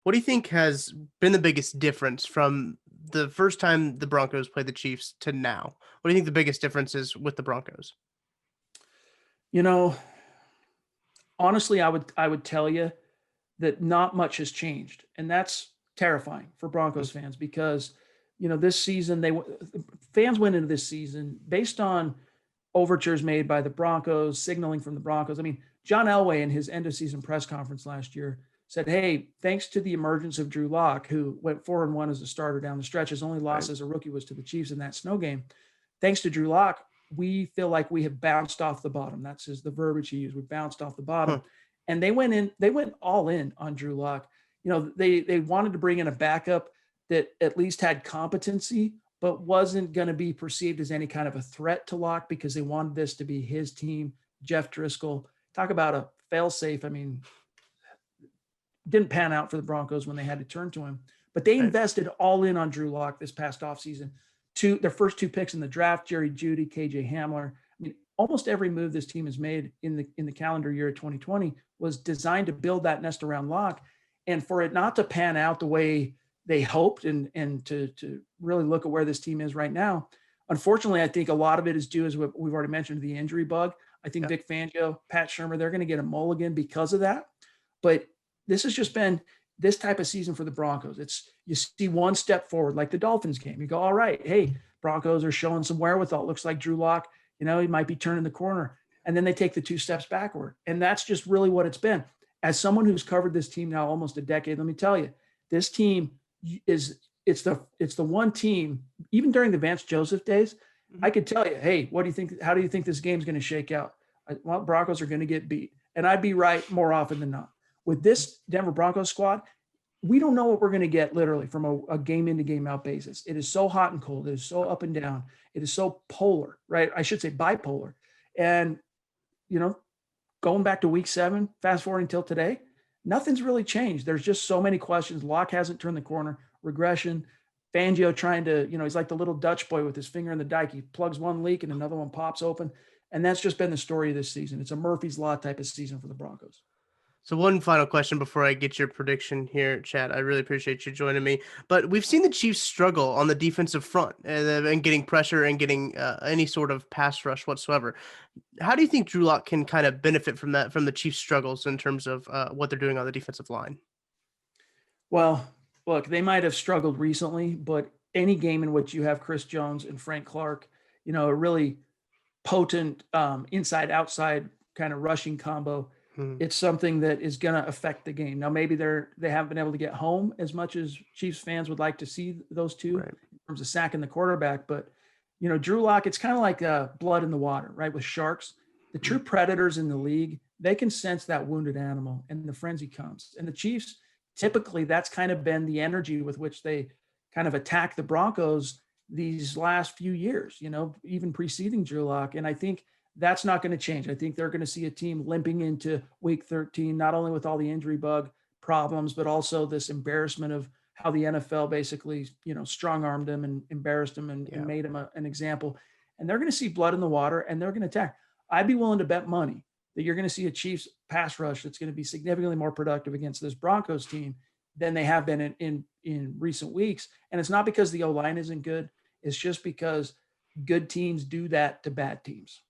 What do you think has been the biggest difference from the first time the Broncos played the Chiefs to now? What do you think the biggest difference is with the Broncos? You know, honestly, I would tell you that not much has changed, and that's terrifying for Mm, Broncos fans because this season fans went into this season based on overtures made by the Broncos, signaling from the Broncos. I mean, John Elway in his end of season press conference last year said, "Hey, thanks to the emergence of Drew Lock, who went 4-1 as a starter down the stretch, his only loss right, as a rookie was to the Chiefs in that snow game. Thanks to Drew Lock, we feel like we have bounced off the bottom." That's the verbiage he used. We bounced off the bottom. huh, And they went all in on Drew Lock. They wanted to bring in a backup that at least had competency, but wasn't going to be perceived as any kind of a threat to Lock because they wanted this to be his team. Jeff Driscoll, talk about a failsafe. I mean, didn't pan out for the Broncos when they had to turn to him. But they right. invested all in on Drew Lock this past offseason. Their first two picks in the draft, Jerry Judy, KJ Hamler. I mean, almost every move this team has made in the calendar year of 2020 was designed to build that nest around Lock. And for it not to pan out the way they hoped and to really look at where this team is right now, unfortunately, I think a lot of it is due, as we've already mentioned, the injury bug. I think Yeah. Vic Fangio, Pat Shermer, they're going to get a mulligan because of that. But this has just been this type of season for the Broncos. It's you see one step forward, like the Dolphins game. You go, all right, hey, Broncos are showing some wherewithal. Looks like Drew Lock, he might be turning the corner. And then they take the two steps backward. And that's just really what it's been. As someone who's covered this team now almost a decade, let me tell you, this team is it's the one team, even during the Vance Joseph days, I Mhm. could tell you, hey, what do you think? How do you think this game's going to shake out? Well, Broncos are going to get beat. And I'd be right more often than not. With this Denver Broncos squad, we don't know what we're going to get literally from a game in to game out basis. It is so hot and cold. It is so up and down. It is so polar, right? I should say bipolar. And, you know, going back to week 7, fast forwarding until today, nothing's really changed. There's just so many questions. Locke hasn't turned the corner, regression. Fangio trying to, he's like the little Dutch boy with his finger in the dike. He plugs one leak and another one pops open. And that's just been the story of this season. It's a Murphy's Law type of season for the Broncos. So one final question before I get your prediction here, Chad. I really appreciate you joining me. But we've seen the Chiefs struggle on the defensive front and getting pressure and getting any sort of pass rush whatsoever. How do you think Drew Lock can kind of benefit from that, from the Chiefs' struggles in terms of what they're doing on the defensive line? Well, look, they might have struggled recently, but any game in which you have Chris Jones and Frank Clark, a really potent inside outside kind of rushing combo, Mhm. it's something that is going to affect the game. Now, maybe they haven't been able to get home as much as Chiefs fans would like to see those two Right. in terms of sacking the quarterback. But Drew Lock, it's kind of like blood in the water, right? With sharks, the true Mhm. predators in the league, they can sense that wounded animal, and the frenzy comes. And the Chiefs, typically, that's kind of been the energy with which they kind of attack the Broncos these last few years, even preceding Drew Lock. And I think that's not going to change. I think they're going to see a team limping into week 13, not only with all the injury bug problems, but also this embarrassment of how the NFL basically, strong armed them and embarrassed them and Yeah. made them an example. And they're going to see blood in the water and they're going to attack. I'd be willing to bet money that you're going to see a Chiefs pass rush that's going to be significantly more productive against this Broncos team than they have been in recent weeks. And it's not because the O line isn't good. It's just because good teams do that to bad teams.